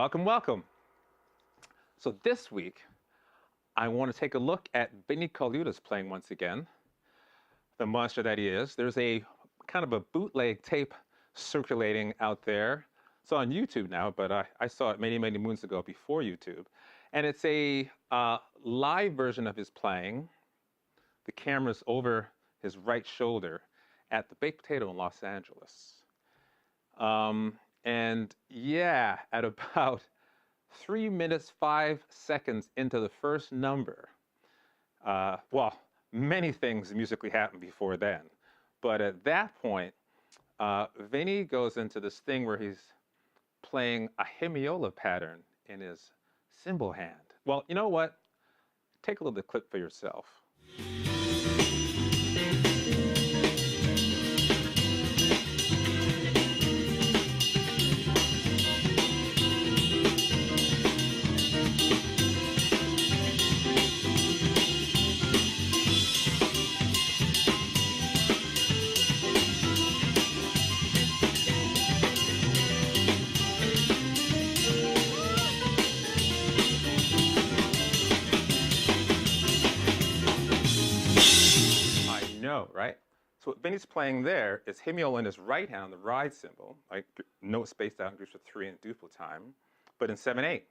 Welcome, welcome. So this week, I want to take a look at Vinnie Colaiuta's playing once again, the monster that he is. There's a kind of a bootleg tape circulating out there. It's on YouTube now, but I saw it many, many moons ago before YouTube. And it's a live version of his playing. The camera's over his right shoulder at the Baked Potato in Los Angeles. And yeah, at about 3 minutes, 5 seconds into the first number, well, many things musically happened before then. But at that point, Vinnie goes into this thing where he's playing a Hemiola pattern in his cymbal hand. Well, you know what? Take a look at the clip for yourself. Right? So what Vinnie's playing there is Hemiola in his right hand on the ride cymbal, like note spaced out in groups of 3 in duple time, but in 7/8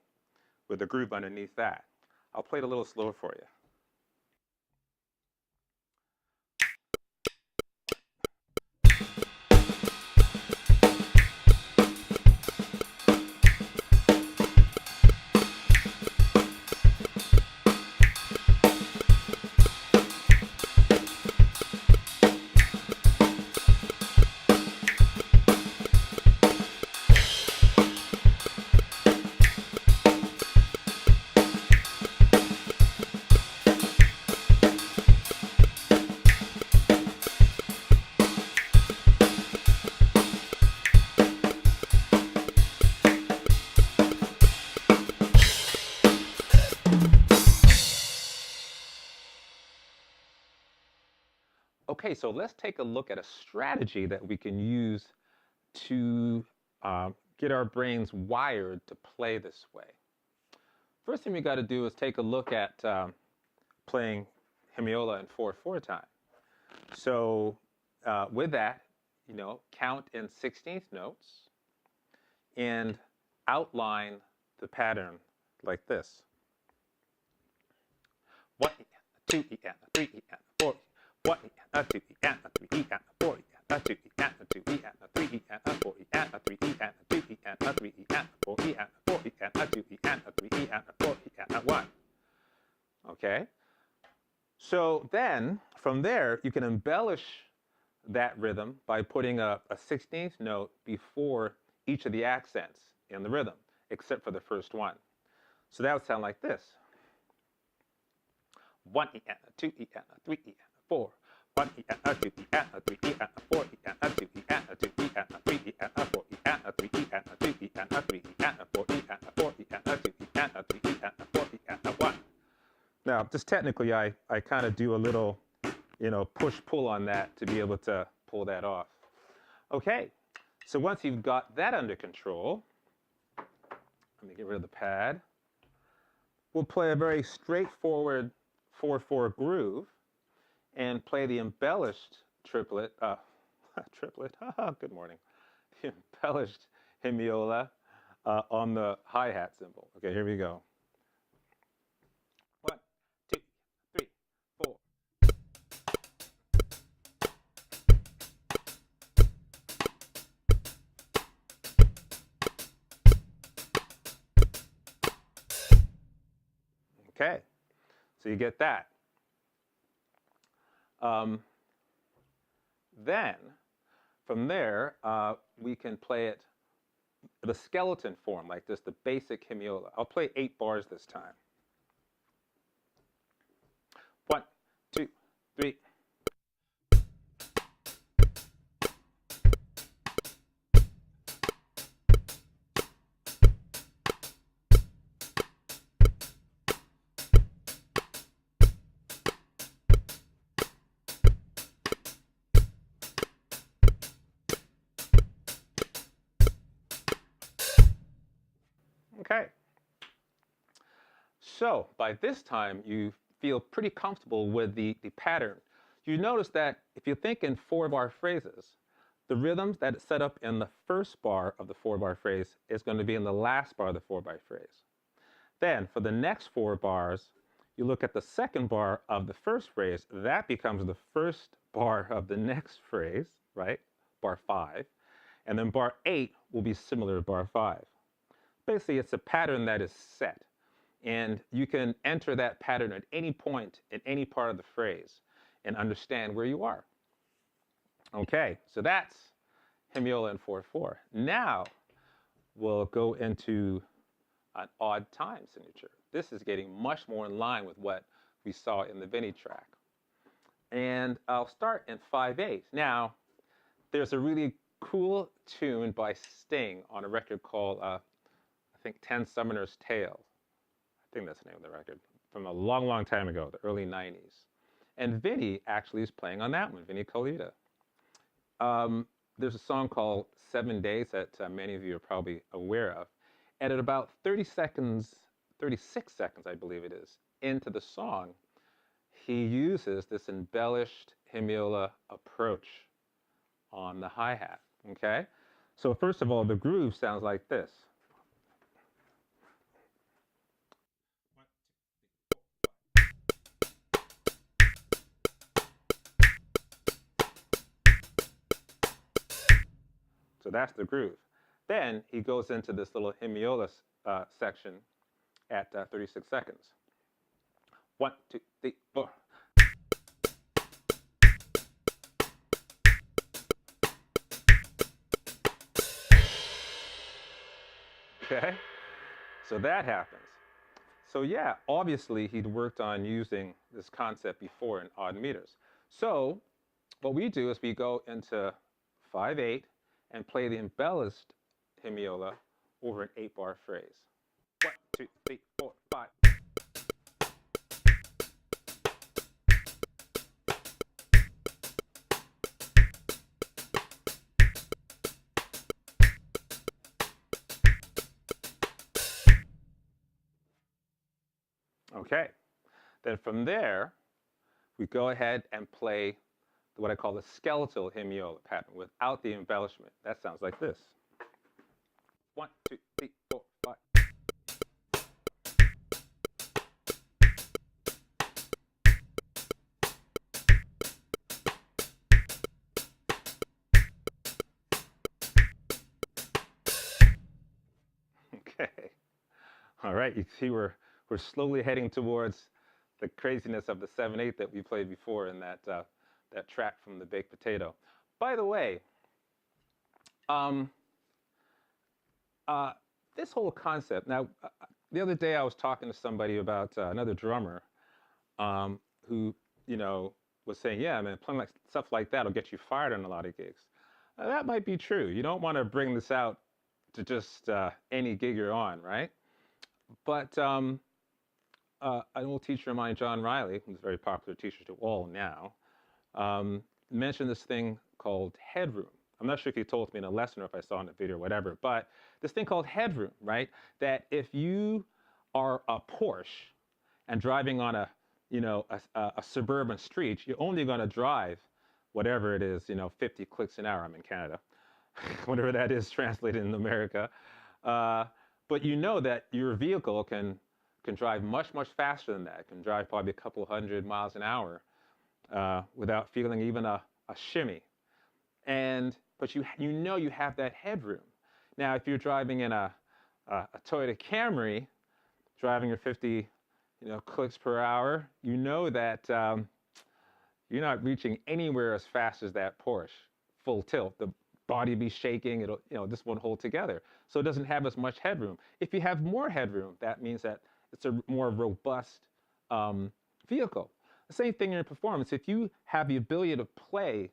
with the groove underneath that. I'll play it a little slower for you. Okay, so let's take a look at a strategy that we can use to get our brains wired to play this way. First thing we got to do is take a look at playing Hemiola in 4/4 time. So with that, count in 16th notes and outline the pattern like this. 1 E, 2 E, 3 E, 4 E. 1 E, 2 E, 3 E, 4 E, 2 E, 2 E, 3 E, 4 E, 3 E, 2 E, 3 E, 4 E, 4 E, 2 E, 3 E, 4 E, 1. Okay? So then, from there, you can embellish that rhythm by putting a 16th note before each of the accents in the rhythm, except for the first one. So that would sound like this. 1 E, 2 E, 3 E, 4. 1 E, 2 E, 3 E, 4 E, 2 E, 2 E, 3 E, 4 E, 3 E, 2 E, 4 E, 3 E, 4 E, 4 E, 2 E, 4 E, 1. Now, just technically, I kind of do a little, push-pull on that to be able to pull that off. Okay, so once you've got that under control, let me get rid of the pad. We'll play a very straightforward 4/4 groove and play the embellished triplet, good morning, the embellished Hemiola on the hi-hat cymbal. Okay, here we go. 1, 2, 3, 4. Okay, so you get that. Then, from there, we can play it the skeleton form, like this, the basic Hemiola. I'll play 8 bars this time. 1, 2, 3. So by this time, you feel pretty comfortable with the pattern. You notice that if you think in 4-bar phrases, the rhythms that is set up in the first bar of the 4-bar phrase is going to be in the last bar of the 4-bar phrase. Then for the next 4 bars, you look at the second bar of the first phrase, that becomes the first bar of the next phrase, right? Bar 5. And then bar 8 will be similar to bar 5. Basically, it's a pattern that is set. And you can enter that pattern at any point in any part of the phrase and understand where you are. Okay, so that's Hemiola in 4/4. Now we'll go into an odd time signature. This is getting much more in line with what we saw in the Vinnie track. And I'll start in 5/8. Now, there's a really cool tune by Sting on a record called, I think, 10 Summoner's Tale. I think that's the name of the record, from a long, long time ago, the early 90s. And Vinnie actually is playing on that one, Vinnie Colaiuta. There's a song called 7 Days that many of you are probably aware of. And at about 36 seconds, I believe it is, into the song, he uses this embellished Hemiola approach on the hi-hat, okay? So first of all, the groove sounds like this. So that's the groove. Then he goes into this little Hemiola section at 36 seconds. 1, 2, 3, 4. Okay, so that happens. So yeah, obviously he'd worked on using this concept before in odd meters. So what we do is we go into 5/8 and play the embellished Hemiola over an 8-bar phrase. 1, 2, 3, 4, 5. Okay, then from there, we go ahead and play what I call the skeletal Hemiola pattern without the embellishment. That sounds like this. 1, 2, 3, 4, 5. Okay. All right, you see we're slowly heading towards the craziness of the 7/8 that we played before in that track from the Baked Potato. By the way, this whole concept. Now, the other day I was talking to somebody about another drummer who, was saying, yeah, man, playing like stuff like that will get you fired on a lot of gigs. That might be true. You don't want to bring this out to just any gig you're on, right? But an old teacher of mine, John Riley, who's a very popular teacher to all now, mentioned this thing called headroom. I'm not sure if he told me in a lesson or if I saw in a video or whatever, but this thing called headroom, right? That if you are a Porsche and driving on a suburban street, you're only going to drive whatever it is, 50 clicks an hour. I'm in Canada, whatever that is translated in America. But you know that your vehicle can drive much, much faster than that. It can drive probably a couple hundred miles an hour without feeling even a shimmy. But you have that headroom. Now, if you're driving in a Toyota Camry, driving your 50 clicks per hour, you know that you're not reaching anywhere as fast as that Porsche, full tilt. The body be shaking, this won't hold together. So it doesn't have as much headroom. If you have more headroom, that means that it's a more robust vehicle. The same thing in your performance. If you have the ability to play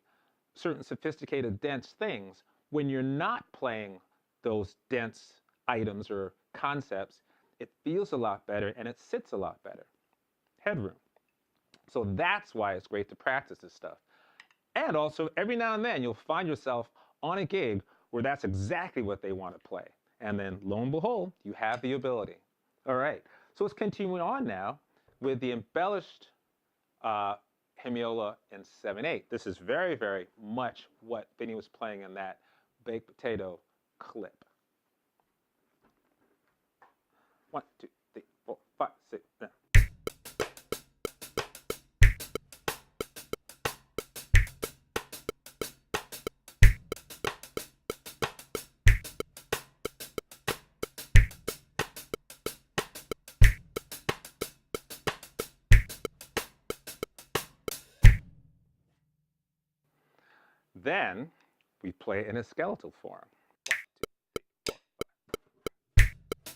certain sophisticated, dense things, when you're not playing those dense items or concepts, it feels a lot better and it sits a lot better. Headroom. So that's why it's great to practice this stuff. And also, every now and then, you'll find yourself on a gig where that's exactly what they want to play. And then, lo and behold, you have the ability. All right. So let's continue on now with the embellished Hemiola in 7/8. This is very, very much what Vinnie was playing in that baked potato clip. 1, 2, 3, 4, 5, 6, 7. Then we play it in a skeletal form. 1, 2, 3, 4, 5.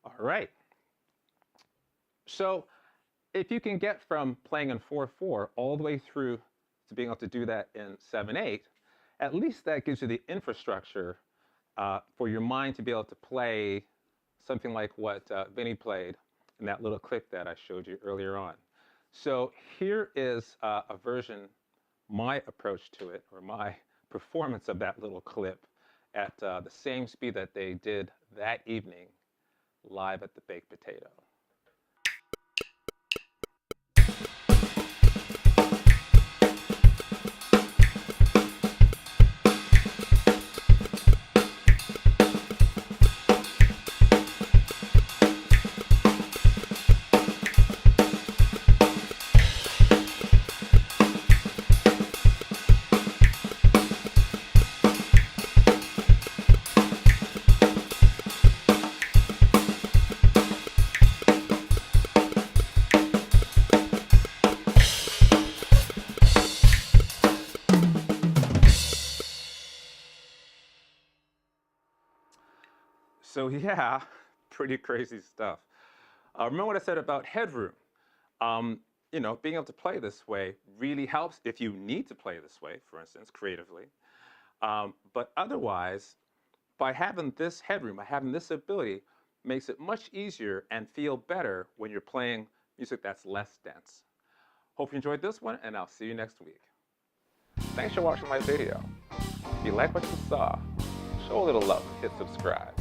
All right. So if you can get from playing in 4/4 all the way through to being able to do that in 7/8, at least that gives you the infrastructure for your mind to be able to play something like what Vinnie played in that little clip that I showed you earlier on. So here is a version, my approach to it, or my performance of that little clip at the same speed that they did that evening live at the Baked Potato. So yeah, pretty crazy stuff. Remember what I said about headroom. You know, being able to play this way really helps if you need to play this way, for instance, creatively. But otherwise, by having this headroom, by having this ability, makes it much easier and feel better when you're playing music that's less dense. Hope you enjoyed this one, and I'll see you next week. Thanks for watching my video. If you like what you saw, show a little love and hit subscribe.